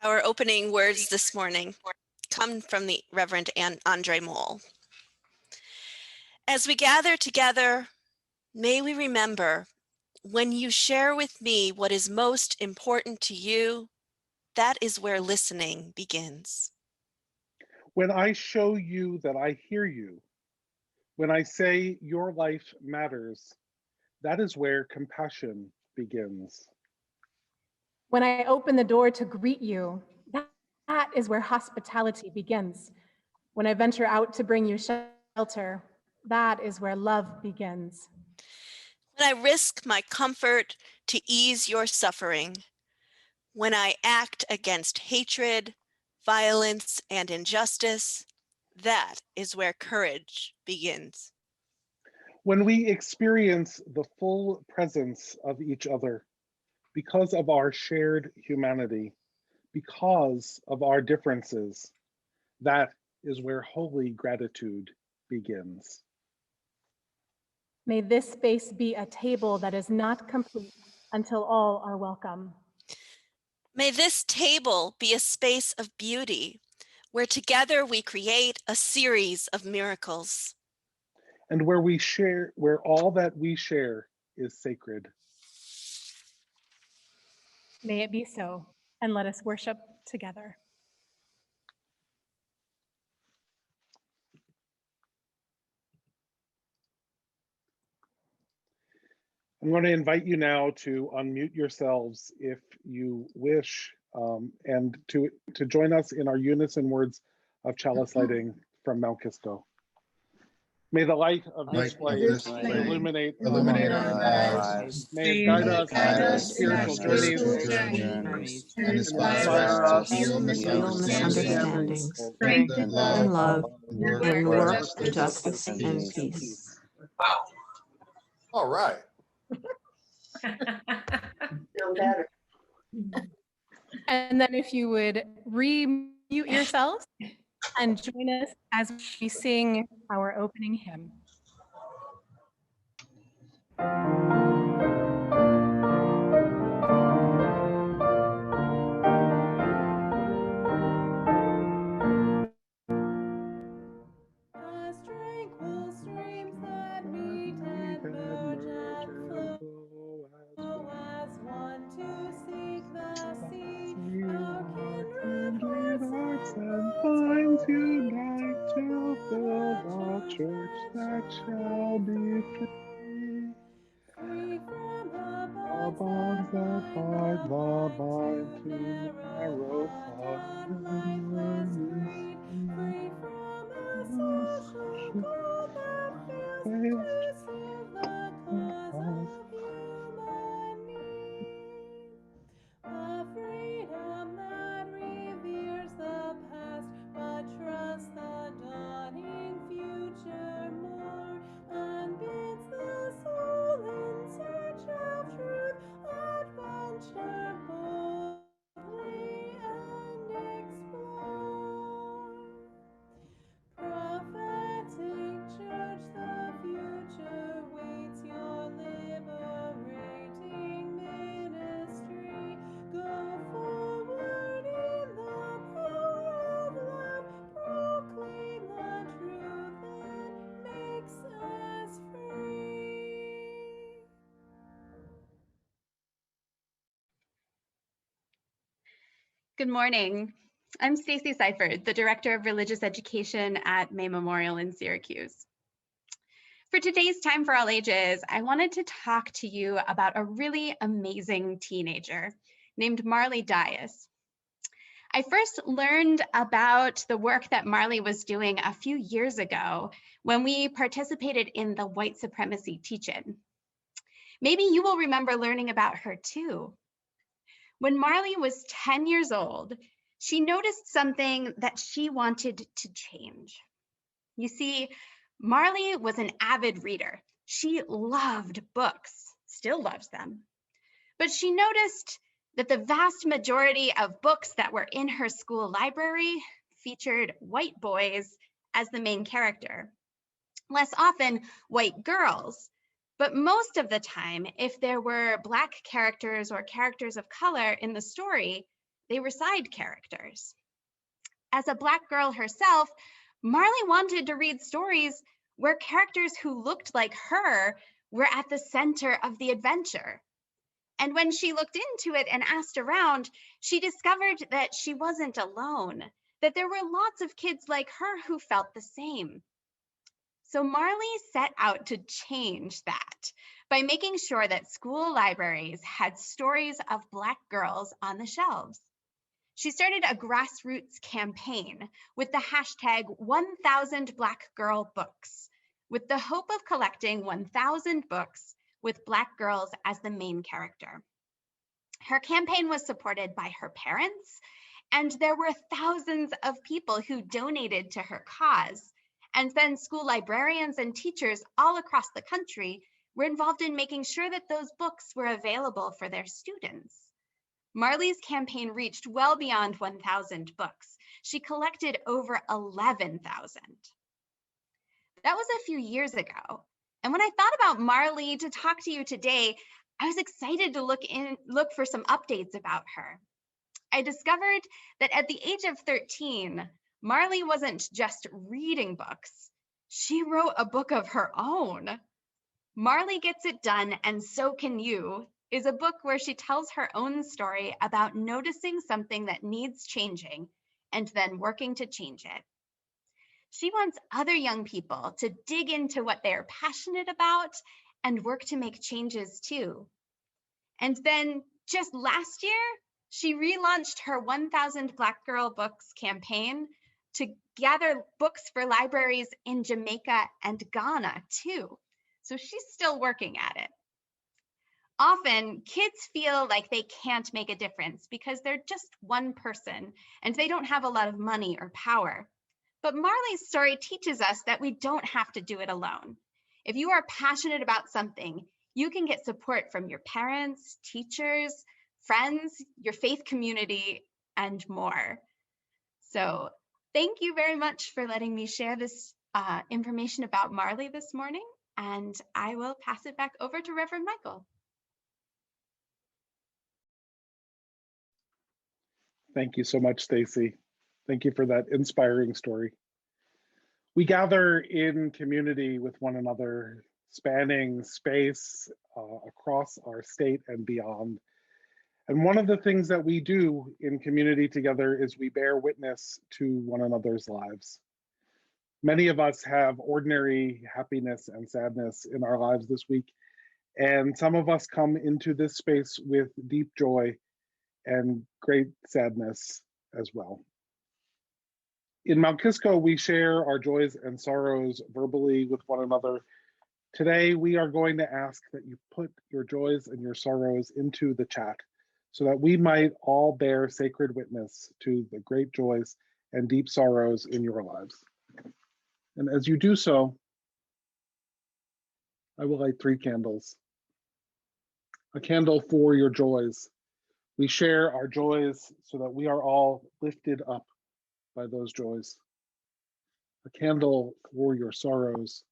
Our opening words this morning come from the Reverend Andre Moll. As we gather together, may we remember, when you share with me what is most important to you, that is where listening begins. When I show you that I hear you, when I say your life matters, that is where compassion begins. When I open the door to greet you, that is where hospitality begins. When I venture out to bring you shelter, that is where love begins. When I risk my comfort to ease your suffering, when I act against hatred, violence, and injustice, that is where courage begins. When we experience the full presence of each other because of our shared humanity, because of our differences, that is where holy gratitude begins. May this space be a table that is not complete until all are welcome. May this table be a space of beauty where together we create a series of miracles. And where all that we share is sacred. May it be so, and let us worship together. I'm going to invite you now to unmute yourselves if you wish, and to join us in our unison words of chalice lighting from Mount Kisco. May the light of this flame illuminate our lives. May it guide us in spiritual journeys and inspire us to heal misunderstandings, strengthen love, and work for justice and peace. All right. Feel better. And then if you would remute yourselves and join us as we sing our opening hymn. As tranquil streams that meet and merge and flow as one to seek the sea, our kindred hearts and minds unite to build a church that shall be free. Free from the bonds that bind the mind to narrow thought and learning. Free from a social code that fails to serve the cause of human need. A freedom that reveres the past but trusts the dawning future more, and bids the soul in search of truth adventure boldly and explore. Prophetic Church, the future waits your liberating ministry. Go forward in the power of love, proclaim the truth that makes us free. Good morning. I'm Stacey Seifert, the Director of Religious Education at May Memorial in Syracuse. For today's Time for All Ages, I wanted to talk to you about a really amazing teenager named Marley Dias. I first learned about the work that Marley was doing a few years ago when we participated in the white supremacy teach-in. Maybe you will remember learning about her too. When Marley was 10 years old, she noticed something that she wanted to change. You see, Marley was an avid reader. She loved books, still loves them. But she noticed that the vast majority of books that were in her school library featured white boys as the main character. Less often, white girls. But most of the time, if there were Black characters or characters of color in the story, They were side characters. As a Black girl herself, Marley wanted to read stories where characters who looked like her were at the center of the adventure. And when she looked into it and asked around, she discovered that she wasn't alone, that there were lots of kids like her who felt the same. So Marley set out to change that by making sure that school libraries had stories of Black girls on the shelves. She started a grassroots campaign with the hashtag 1000 Black Girl Books, with the hope of collecting 1000 books with Black girls as the main character. Her campaign was supported by her parents, and there were thousands of people who donated to her cause. And then school librarians and teachers all across the country were involved in making sure that those books were available for their students. Marley's campaign reached well beyond 1,000 books. She collected over 11,000. That was a few years ago. And when I thought about Marley to talk to you today, I was excited to look for some updates about her. I discovered that at the age of 13, Marley wasn't just reading books. She wrote a book of her own. Marley Gets It Done, and So Can You is a book where she tells her own story about noticing something that needs changing and then working to change it. She wants other young people to dig into what they are passionate about and work to make changes too. And then just last year, she relaunched her 1000 Black Girl Books campaign to gather books for libraries in Jamaica and Ghana too. So she's still working at it. Often, kids feel like they can't make a difference because they're just one person and they don't have a lot of money or power. But Marley's story teaches us that we don't have to do it alone. If you are passionate about something, you can get support from your parents, teachers, friends, your faith community, and more. So thank you very much for letting me share this information about Marley this morning, and I will pass it back over to Reverend Michael. Thank you so much, Stacey. Thank you for that inspiring story. We gather in community with one another, spanning space across our state and beyond. And one of the things that we do in community together is we bear witness to one another's lives. Many of us have ordinary happiness and sadness in our lives this week, and some of us come into this space with deep joy and great sadness as well. In Mount Kisco, we share our joys and sorrows verbally with one another. Today, we are going to ask that you put your joys and your sorrows into the chat so that we might all bear sacred witness to the great joys and deep sorrows in your lives. And as you do so, I will light 3 candles. A candle for your joys. We share our joys so that we are all lifted up by those joys. A candle for your sorrows.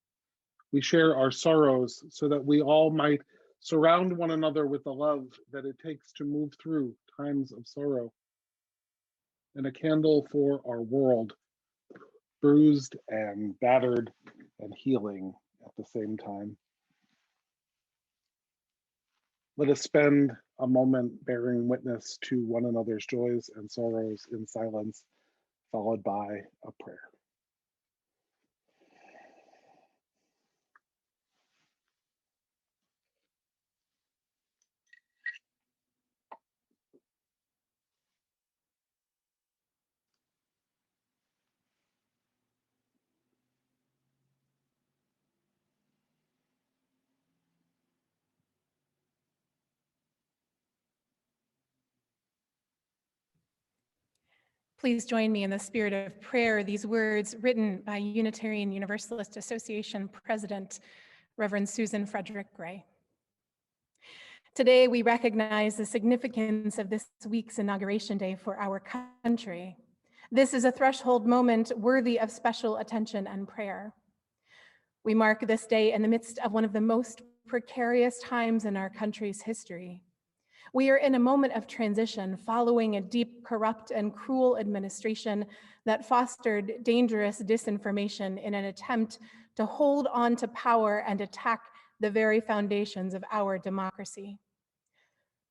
We share our sorrows so that we all might surround one another with the love that it takes to move through times of sorrow. And a candle for our world, bruised and battered and healing at the same time. Let us spend a moment bearing witness to one another's joys and sorrows in silence, followed by a prayer. Please join me in the spirit of prayer, these words written by Unitarian Universalist Association President, Reverend Susan Frederick Gray. Today, we recognize the significance of this week's Inauguration Day for our country. This is a threshold moment worthy of special attention and prayer. We mark this day in the midst of one of the most precarious times in our country's history. We are in a moment of transition following a deep, corrupt, and cruel administration that fostered dangerous disinformation in an attempt to hold on to power and attack the very foundations of our democracy.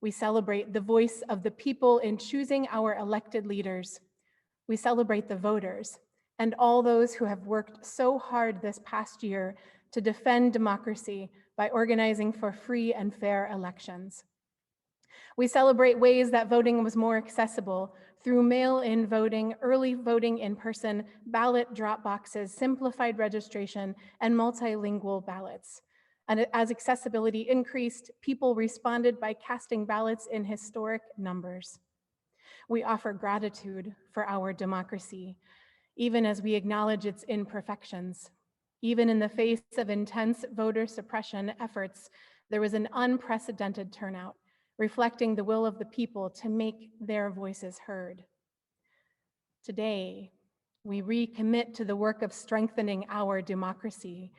We celebrate the voice of the people in choosing our elected leaders. We celebrate the voters and all those who have worked so hard this past year to defend democracy by organizing for free and fair elections. We celebrate ways that voting was more accessible through mail-in voting, early voting in person, ballot drop boxes, simplified registration, and multilingual ballots. And as accessibility increased, people responded by casting ballots in historic numbers. We offer gratitude for our democracy, even as we acknowledge its imperfections. Even in the face of intense voter suppression efforts, there was an unprecedented turnout, reflecting the will of the people to make their voices heard. Today, we recommit to the work of strengthening our democracy.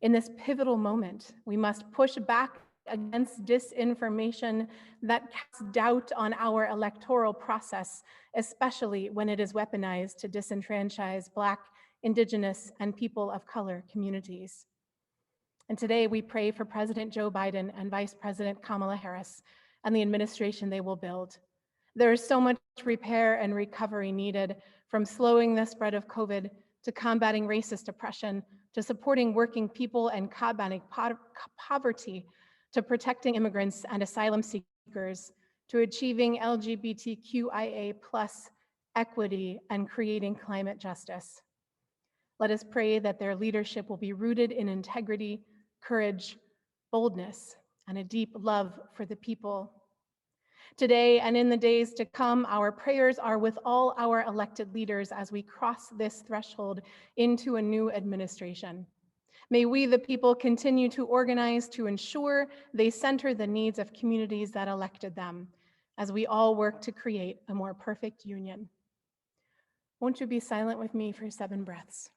In this pivotal moment, we must push back against disinformation that casts doubt on our electoral process, especially when it is weaponized to disenfranchise Black, Indigenous, and people of color communities. And today we pray for President Joe Biden and Vice President Kamala Harris and the administration they will build. There is so much repair and recovery needed, from slowing the spread of COVID to combating racist oppression, to supporting working people and combating poverty, to protecting immigrants and asylum seekers, to achieving LGBTQIA+ equity and creating climate justice. Let us pray that their leadership will be rooted in integrity, courage, boldness, and a deep love for the people. Today and in the days to come, our prayers are with all our elected leaders as we cross this threshold into a new administration. May we, the people, continue to organize to ensure they center the needs of communities that elected them, as we all work to create a more perfect union. Won't you be silent with me for 7 breaths?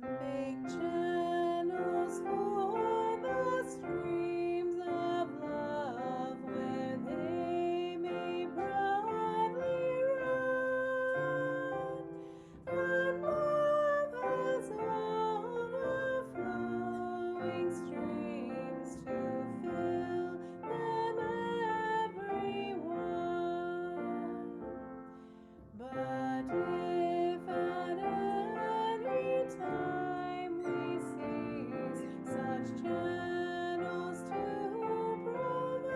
Make channels for the streams of love where they may broadly run, and love has overflowing streams to fill them everyone. But if at any time we cease such channels to provide,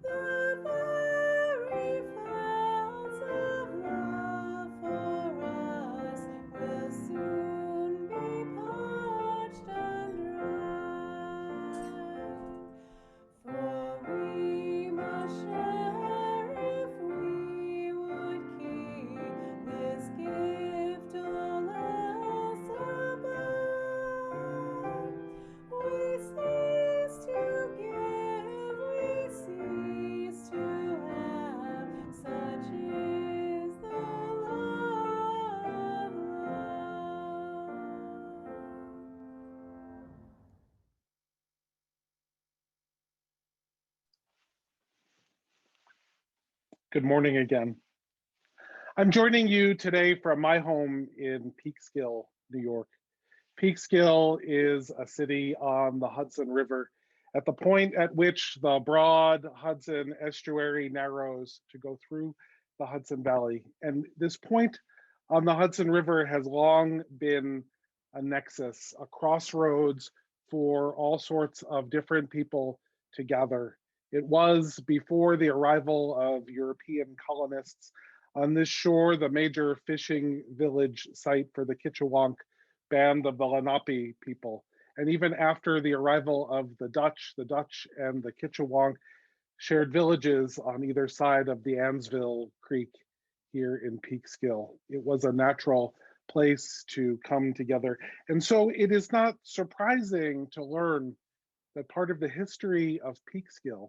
the very founts of love for us will soon be parched and dry. For we must share if we would keep this gift all else above. We cease to give, we cease to have, such is the law of love. Good morning again. I'm joining you today from my home in Peekskill, New York. Peekskill is a city on the Hudson River at the point at which the broad Hudson estuary narrows to go through the Hudson Valley. And this point on the Hudson River has long been a nexus, a crossroads for all sorts of different people to gather. It was, before the arrival of European colonists, On this shore, the major fishing village site for the Kichewonk band of the Lenape people. And even after the arrival of the Dutch and the Kichewonk shared villages on either side of the Ansville Creek here in Peekskill. It was a natural place to come together. And so it is not surprising to learn that part of the history of Peekskill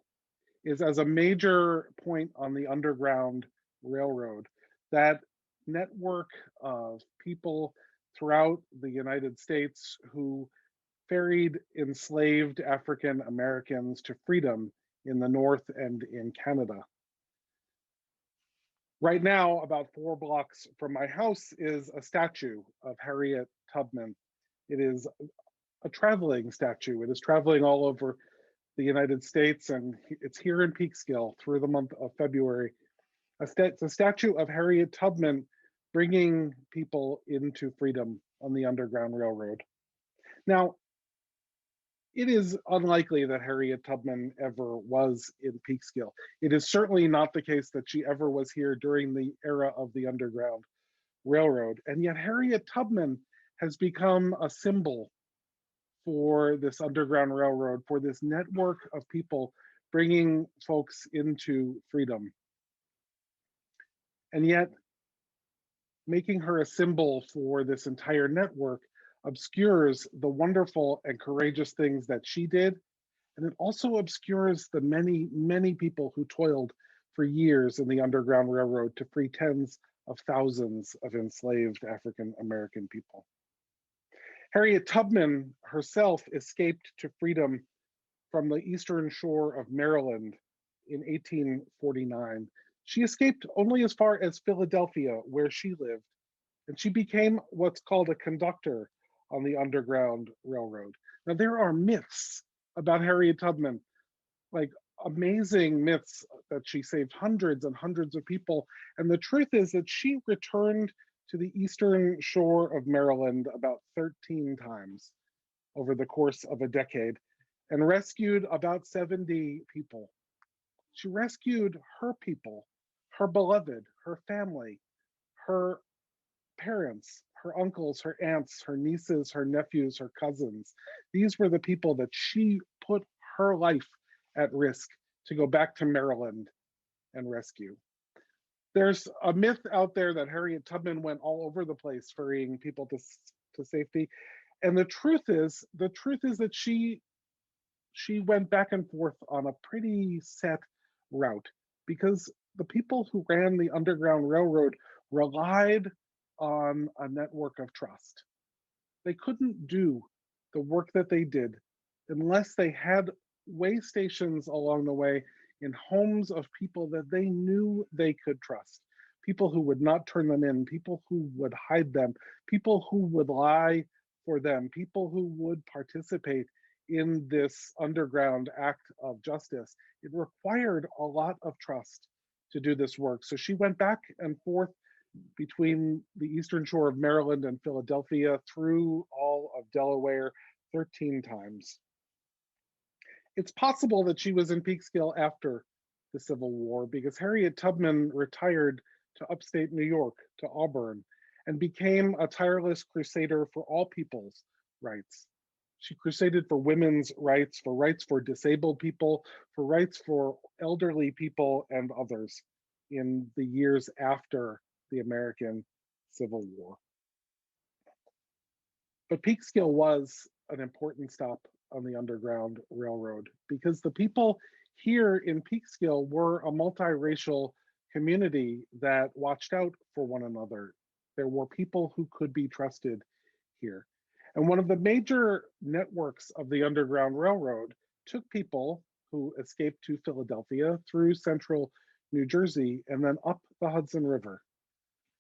is as a major point on the Underground Railroad. That network of people throughout the United States who ferried enslaved African Americans to freedom in the North and in Canada. Right now, about 4 blocks from my house is a statue of Harriet Tubman. It is a traveling statue. It is traveling all over the United States, and it's here in Peekskill through the month of February. It's a statue of Harriet Tubman bringing people into freedom on the Underground Railroad. Now, it is unlikely that Harriet Tubman ever was in Peekskill. It is certainly not the case that she ever was here during the era of the Underground Railroad. And yet Harriet Tubman has become a symbol for this Underground Railroad, for this network of people bringing folks into freedom. And yet, making her a symbol for this entire network obscures the wonderful and courageous things that she did. And it also obscures the many, many people who toiled for years in the Underground Railroad to free tens of thousands of enslaved African American people. Harriet Tubman herself escaped to freedom from the eastern shore of Maryland in 1849. She escaped only as far as Philadelphia, where she lived, and she became what's called a conductor on the Underground Railroad. Now, there are myths about Harriet Tubman, like amazing myths that she saved hundreds and hundreds of people. And the truth is that she returned to the eastern shore of Maryland about 13 times over the course of a decade and rescued about 70 people. She rescued her people, her beloved, her family, her parents, her uncles, her aunts, her nieces, her nephews, her cousins. These were the people that she put her life at risk to go back to Maryland and rescue. There's a myth out there that Harriet Tubman went all over the place ferrying people to safety. And the truth is that she went back and forth on a pretty set route because the people who ran the Underground Railroad relied on a network of trust. They couldn't do the work that they did unless they had way stations along the way in homes of people that they knew they could trust, people who would not turn them in, people who would hide them, people who would lie for them, people who would participate in this underground act of justice. It required a lot of trust to do this work. So she went back and forth between the eastern shore of Maryland and Philadelphia through all of Delaware 13 times. It's possible that she was in Peekskill after the Civil War because Harriet Tubman retired to upstate New York, to Auburn, and became a tireless crusader for all people's rights. She crusaded for women's rights for disabled people, for rights for elderly people and others in the years after the American Civil War. But Peekskill was an important stop on the Underground Railroad because the people here in Peekskill were a multiracial community that watched out for one another. There were people who could be trusted here. And one of the major networks of the Underground Railroad took people who escaped to Philadelphia through central New Jersey and then up the Hudson River.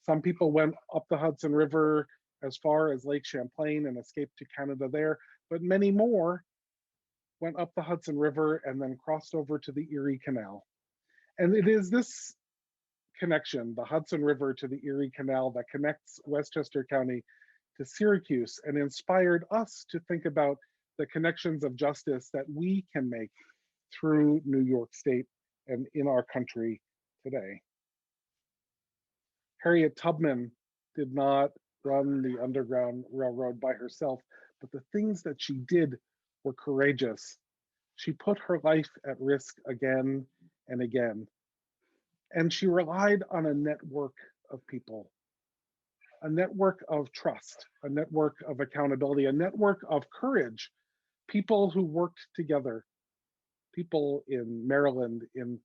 Some people went up the Hudson River as far as Lake Champlain and escaped to Canada there, but many more went up the Hudson River and then crossed over to the Erie Canal. And it is this connection, the Hudson River to the Erie Canal, that connects Westchester County to Syracuse and inspired us to think about the connections of justice that we can make through New York State and in our country today. Harriet Tubman did not run the Underground Railroad by herself, but the things that she did were courageous. She put her life at risk again and again. And she relied on a network of people, a network of trust, a network of accountability, a network of courage, people who worked together, people in Maryland, in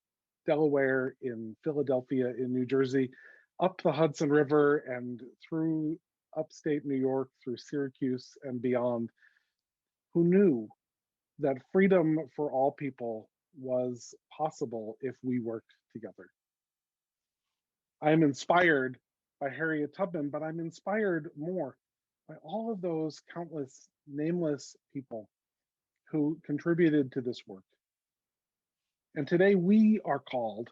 Delaware, in Philadelphia, in New Jersey, up the Hudson River and through upstate New York, through Syracuse and beyond, who knew that freedom for all people was possible if we worked together. I'm inspired by Harriet Tubman, but I'm inspired more by all of those countless nameless people who contributed to this work. And today we are called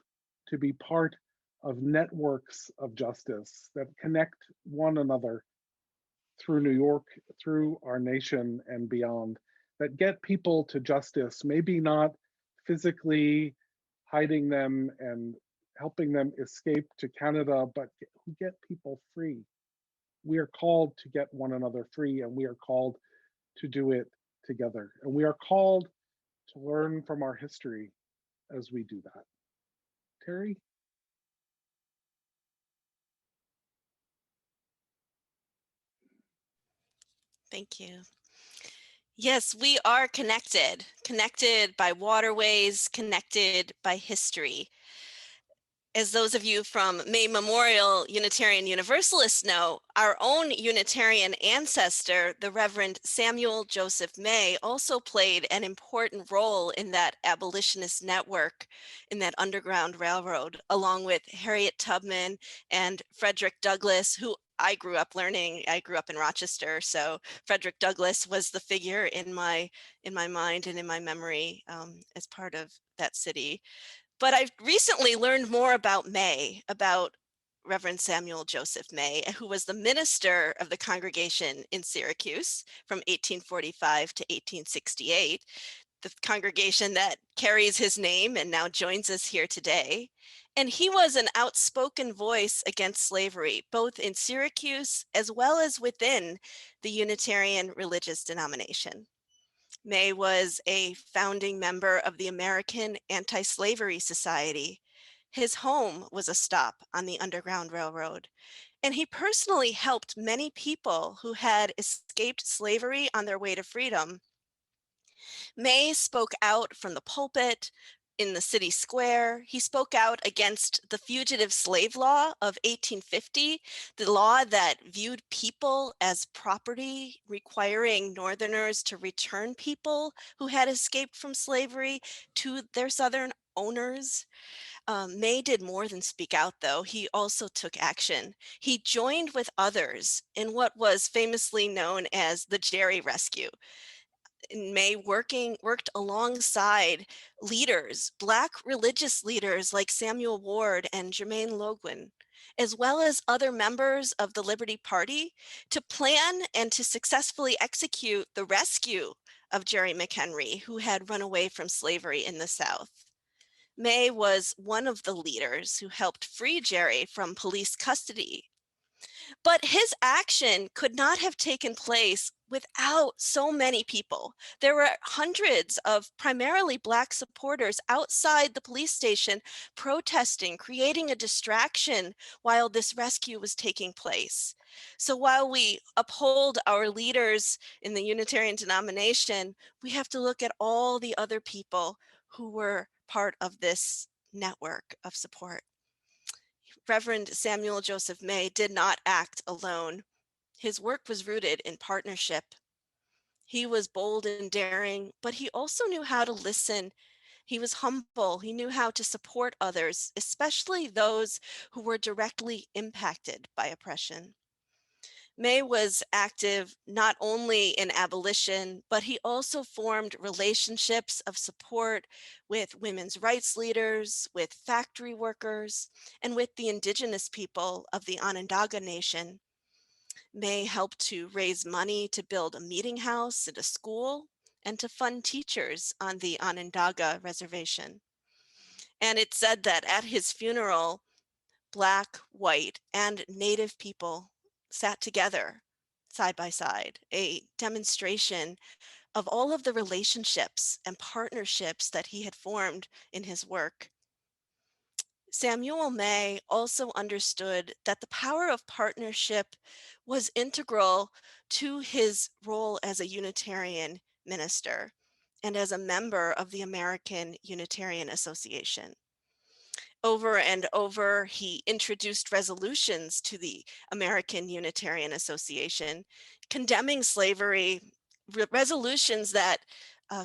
to be part of networks of justice that connect one another through New York, through our nation and beyond, that get people to justice, maybe not physically hiding them and helping them escape to Canada, but who get people free. We are called to get one another free, and we are called to do it together. And we are called to learn from our history as we do that. Terry? Thank you. Yes, we are connected, connected by waterways, connected by history. As those of you from May Memorial Unitarian Universalists know, our own Unitarian ancestor, the Reverend Samuel Joseph May, also played an important role in that abolitionist network, in that Underground Railroad, along with Harriet Tubman and Frederick Douglass, who I grew up learning. I grew up in Rochester, so Frederick Douglass was the figure in my mind and in my memory as part of that city. But I've recently learned more about May, about Reverend Samuel Joseph May, who was the minister of the congregation in Syracuse from 1845 to 1868, the congregation that carries his name and now joins us here today. And he was an outspoken voice against slavery, both in Syracuse as well as within the Unitarian religious denomination. May was a founding member of the American Anti-Slavery Society. His home was a stop on the Underground Railroad, and he personally helped many people who had escaped slavery on their way to freedom. May spoke out from the pulpit in the city square. He spoke out against the Fugitive Slave Law of 1850, the law that viewed people as property, requiring Northerners to return people who had escaped from slavery to their Southern owners. May did more than speak out, though. He also took action. He joined with others in what was famously known as the Jerry Rescue. May worked alongside leaders, Black religious leaders like Samuel Ward and Jermaine Logan, as well as other members of the Liberty Party, to plan and to successfully execute the rescue of Jerry McHenry, who had run away from slavery in the South. May was one of the leaders who helped free Jerry from police custody. But his action could not have taken place without so many people. There were hundreds of primarily Black supporters outside the police station protesting, creating a distraction while this rescue was taking place. So while we uphold our leaders in the Unitarian denomination, we have to look at all the other people who were part of this network of support. Reverend Samuel Joseph May did not act alone. His work was rooted in partnership. He was bold and daring, but he also knew how to listen. He was humble. He knew how to support others, especially those who were directly impacted by oppression. May was active not only in abolition, but he also formed relationships of support with women's rights leaders, with factory workers, and with the indigenous people of the Onondaga Nation. May helped to raise money to build a meeting house and a school, and to fund teachers on the Onondaga Reservation. And it's said that at his funeral, Black, white, and Native people sat together side by side, a demonstration of all of the relationships and partnerships that he had formed in his work. Samuel May also understood that the power of partnership was integral to his role as a Unitarian minister and as a member of the American Unitarian Association. Over and over, he introduced resolutions to the American Unitarian Association condemning slavery, resolutions that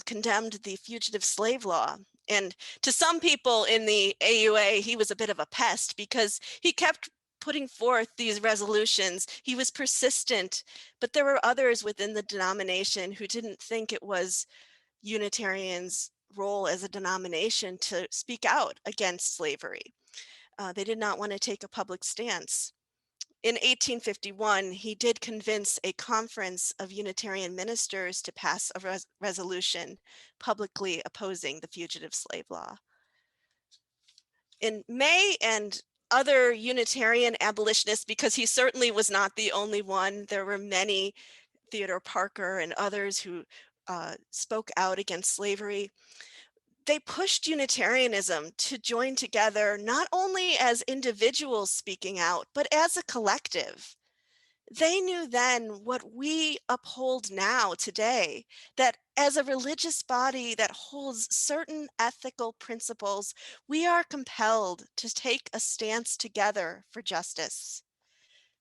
condemned the fugitive slave law. And to some people in the AUA, he was a bit of a pest because he kept putting forth these resolutions. He was persistent, but there were others within the denomination who didn't think it was Unitarians' role as a denomination to speak out against slavery. They did not want to take a public stance. In 1851, he did convince a conference of Unitarian ministers to pass a resolution publicly opposing the fugitive slave law. In May and other Unitarian abolitionists, because he certainly was not the only one, there were many, Theodore Parker and others who spoke out against slavery. They pushed Unitarianism to join together, not only as individuals speaking out, but as a collective. They knew then what we uphold now today, that as a religious body that holds certain ethical principles, we are compelled to take a stance together for justice.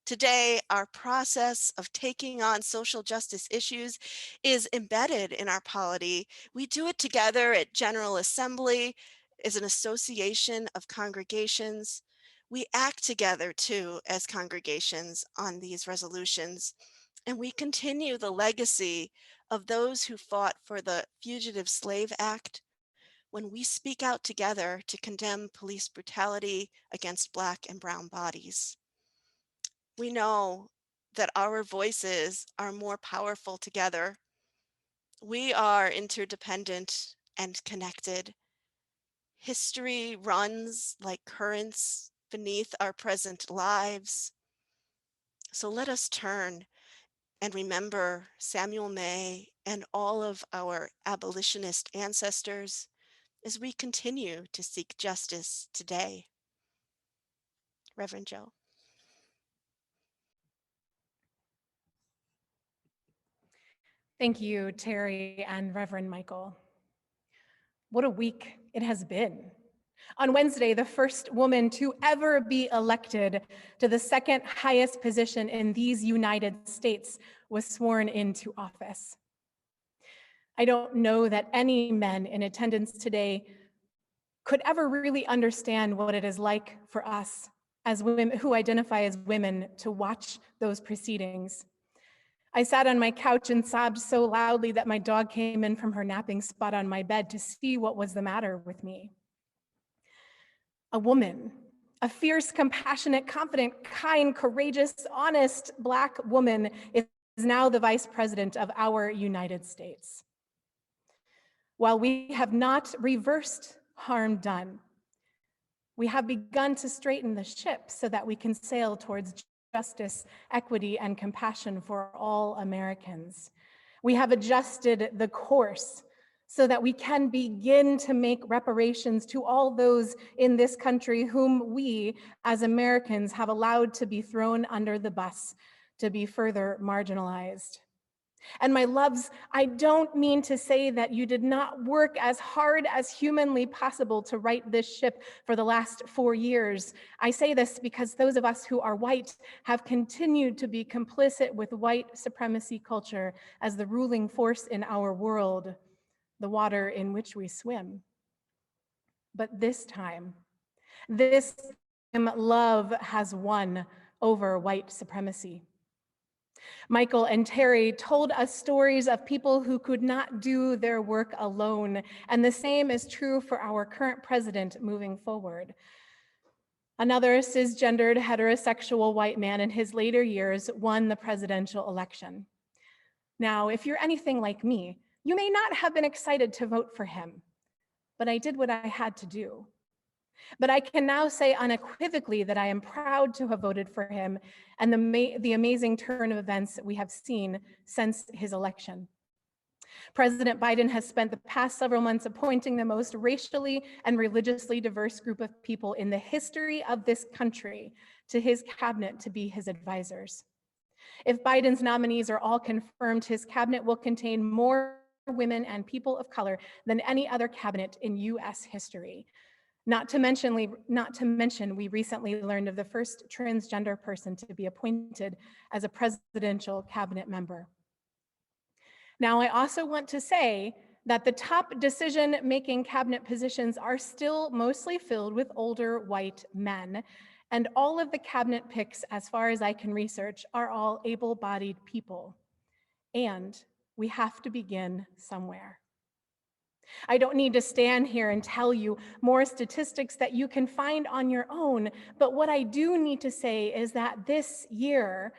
Today, our process of taking on social justice issues is embedded in our polity. We do it together at General Assembly as an association of congregations. We act together too as congregations on these resolutions, and we continue the legacy of those who fought for the Fugitive Slave Act when we speak out together to condemn police brutality against Black and brown bodies. We know that our voices are more powerful together. We are interdependent and connected. History runs like currents beneath our present lives. So let us turn and remember Samuel May and all of our abolitionist ancestors as we continue to seek justice today. Reverend Joe. Thank you, Terry and Reverend Michael. What a week it has been. On Wednesday, the first woman to ever be elected to the second highest position in these United States was sworn into office. I don't know that any men in attendance today could ever really understand what it is like for us as women who identify as women to watch those proceedings. I sat on my couch and sobbed so loudly that my dog came in from her napping spot on my bed to see what was the matter with me. A woman, a fierce, compassionate, confident, kind, courageous, honest Black woman is now the vice president of our United States. While we have not reversed harm done, we have begun to straighten the ship so that we can sail towards justice, equity, and compassion for all Americans. We have adjusted the course so that we can begin to make reparations to all those in this country whom we, as Americans, have allowed to be thrown under the bus, to be further marginalized. And my loves, I don't mean to say that you did not work as hard as humanly possible to right this ship for the last 4 years. I say this because those of us who are white have continued to be complicit with white supremacy culture as the ruling force in our world, the water in which we swim. But this time, love has won over white supremacy. Michael and Terry told us stories of people who could not do their work alone, and the same is true for our current president moving forward. Another cisgendered heterosexual white man in his later years won the presidential election. Now, if you're anything like me, you may not have been excited to vote for him, but I did what I had to do. But I can now say unequivocally that I am proud to have voted for him and the amazing turn of events we have seen since his election. President Biden has spent the past several months appointing the most racially and religiously diverse group of people in the history of this country to his cabinet to be his advisors. If Biden's nominees are all confirmed, his cabinet will contain more women and people of color than any other cabinet in US history. Not to mention, we recently learned of the first transgender person to be appointed as a presidential cabinet member. Now, I also want to say that the top decision-making cabinet positions are still mostly filled with older white men, and all of the cabinet picks, as far as I can research, are all able-bodied people. And we have to begin somewhere. I don't need to stand here and tell you more statistics that you can find on your own, but what I do need to say is that this year,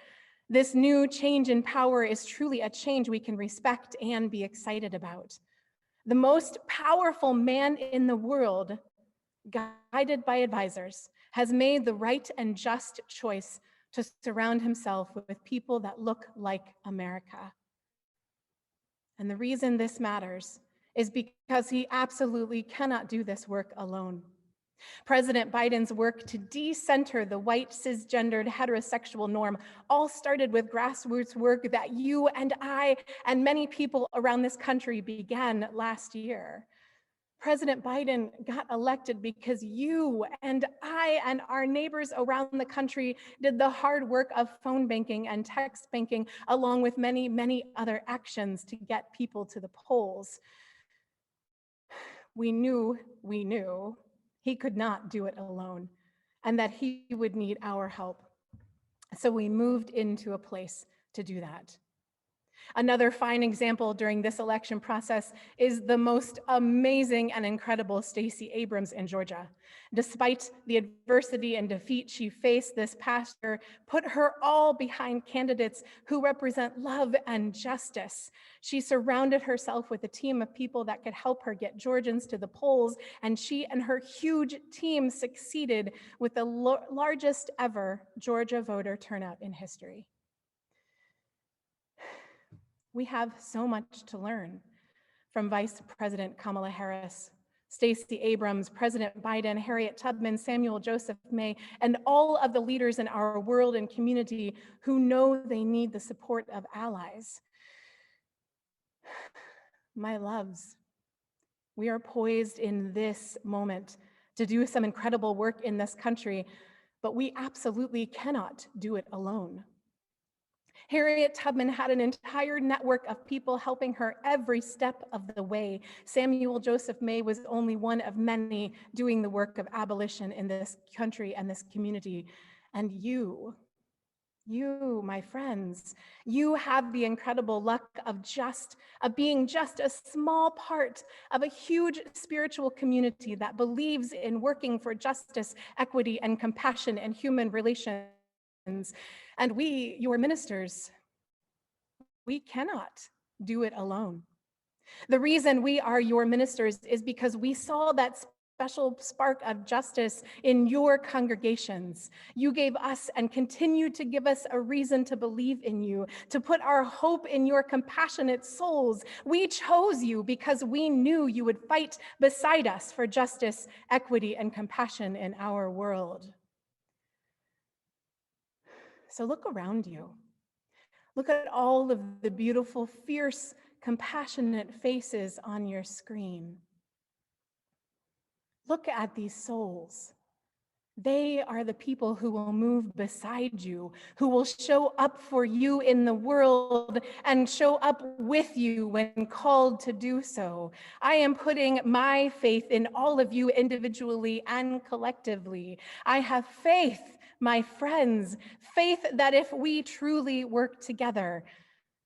this new change in power is truly a change we can respect and be excited about. The most powerful man in the world, guided by advisors, has made the right and just choice to surround himself with people that look like America. And the reason this matters is because he absolutely cannot do this work alone. President Biden's work to decenter the white, cisgendered, heterosexual norm all started with grassroots work that you and I and many people around this country began last year. President Biden got elected because you and I and our neighbors around the country did the hard work of phone banking and text banking, along with many, many other actions to get people to the polls. We knew he could not do it alone and that he would need our help. So we moved into a place to do that. Another fine example during this election process is the most amazing and incredible Stacey Abrams in Georgia. Despite the adversity and defeat she faced this past year, put her all behind candidates who represent love and justice. She surrounded herself with a team of people that could help her get Georgians to the polls, and she and her huge team succeeded with the largest ever Georgia voter turnout in history. We have so much to learn from Vice President Kamala Harris, Stacey Abrams, President Biden, Harriet Tubman, Samuel Joseph May, and all of the leaders in our world and community who know they need the support of allies. My loves, we are poised in this moment to do some incredible work in this country, but we absolutely cannot do it alone. Harriet Tubman had an entire network of people helping her every step of the way. Samuel Joseph May was only one of many doing the work of abolition in this country and this community. And you, my friends, you have the incredible luck of being just a small part of a huge spiritual community that believes in working for justice, equity, and compassion and human relations. And we, your ministers, we cannot do it alone. The reason we are your ministers is because we saw that special spark of justice in your congregations. You gave us and continue to give us a reason to believe in you, to put our hope in your compassionate souls. We chose you because we knew you would fight beside us for justice, equity, and compassion in our world. So look around you. Look at all of the beautiful, fierce, compassionate faces on your screen. Look at these souls. They are the people who will move beside you, who will show up for you in the world and show up with you when called to do so. I am putting my faith in all of you individually and collectively. I have faith, my friends, faith that if we truly work together,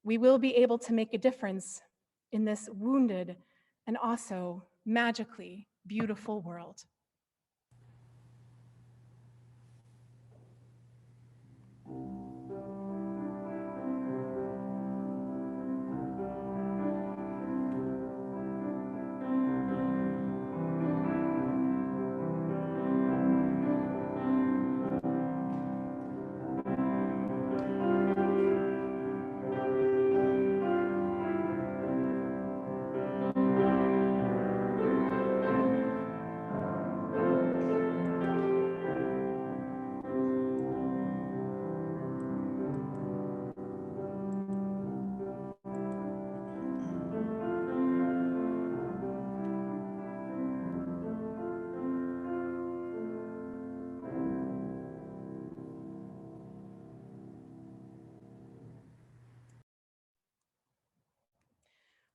we will be able to make a difference in this wounded and also magically beautiful world.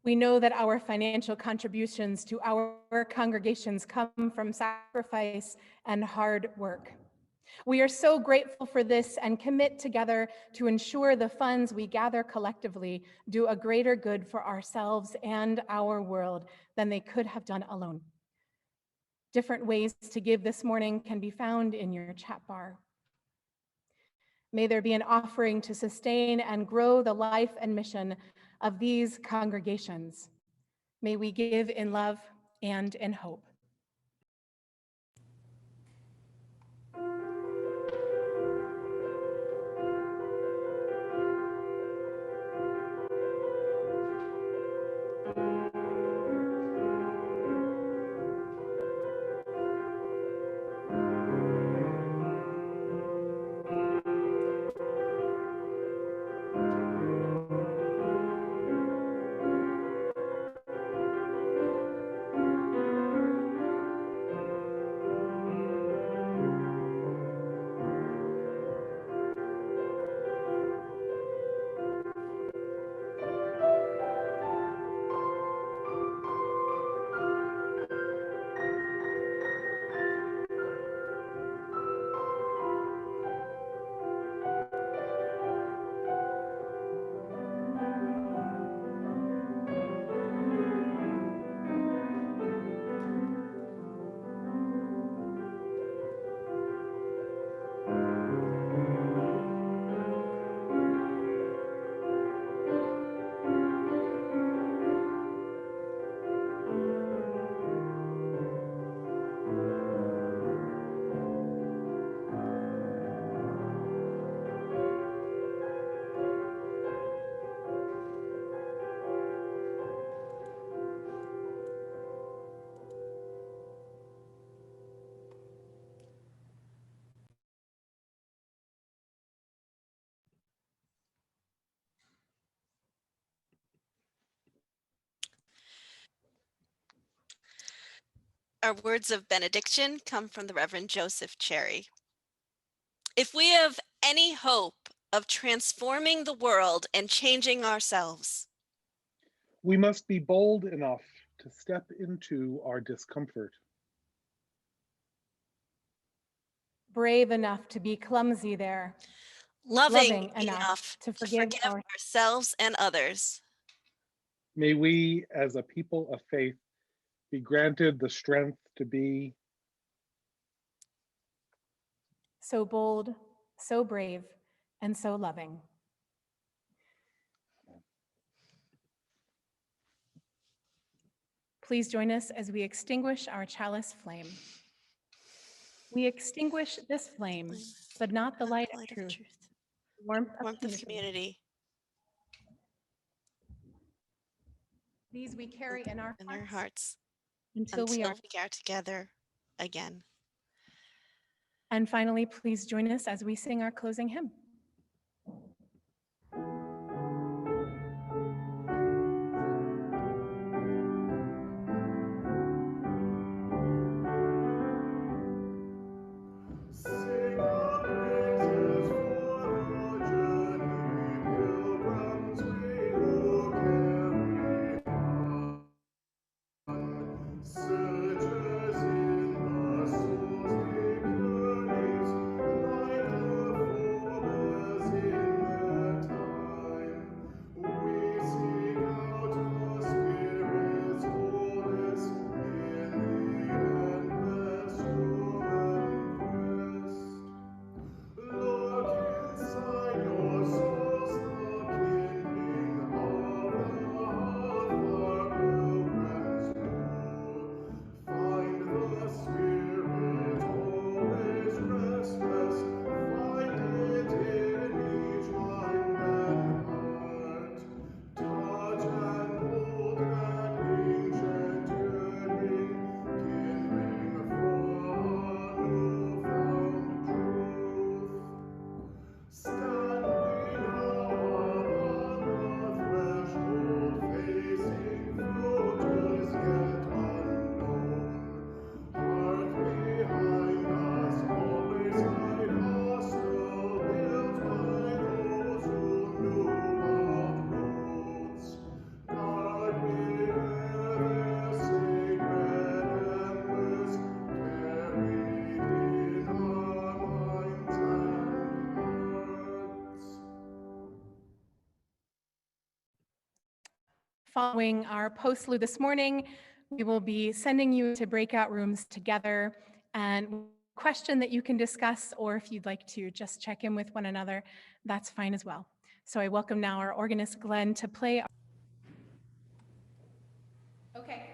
We know that our financial contributions to our congregations come from sacrifice and hard work. We are so grateful for this and commit together to ensure the funds we gather collectively do a greater good for ourselves and our world than they could have done alone. Different ways to give this morning can be found in your chat bar. May there be an offering to sustain and grow the life and mission of these congregations. May we give in love and in hope. Our words of benediction come from the Reverend Joseph Cherry. If we have any hope of transforming the world and changing ourselves, We must be bold enough to step into our discomfort. Brave enough to be clumsy there, loving enough enough to to forgive forgive ourselves and others. May we, as a people of faith, be granted the strength to be so bold, so brave, and so loving. Please join us as we extinguish our chalice flame. We extinguish this flame, but not the light of truth, warmth of community. These we carry in our hearts until we are. together again. And finally, please join us as we sing our closing hymn. Sing our praises for our journey, pilgrims we will carry on. Searchers in the soul's deep yearnings, light the forward Following our post-slew this morning, we will be sending you to breakout rooms together and question that you can discuss, or if you'd like to just check in with one another, that's fine as well. So I welcome now our organist Glenn to play. Okay.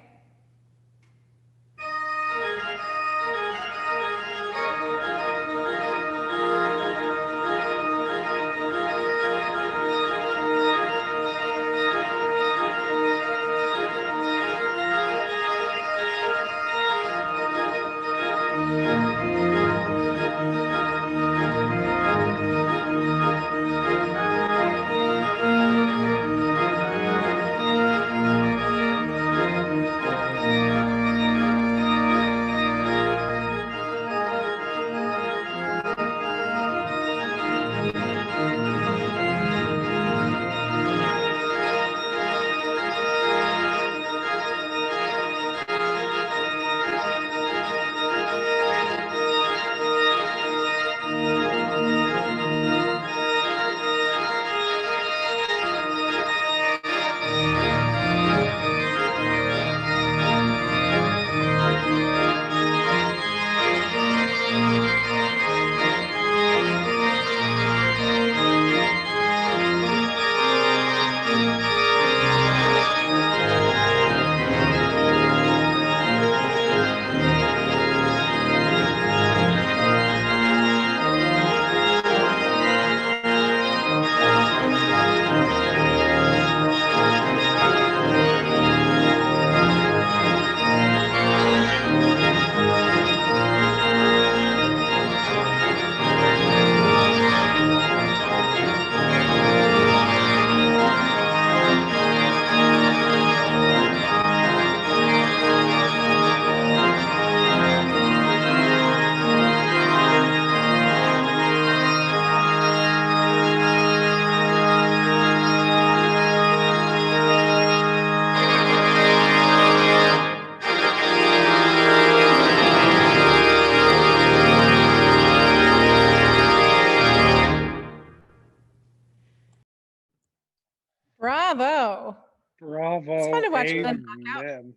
Bravo. Bravo. It's fun to watch Glenn knock out. Amen.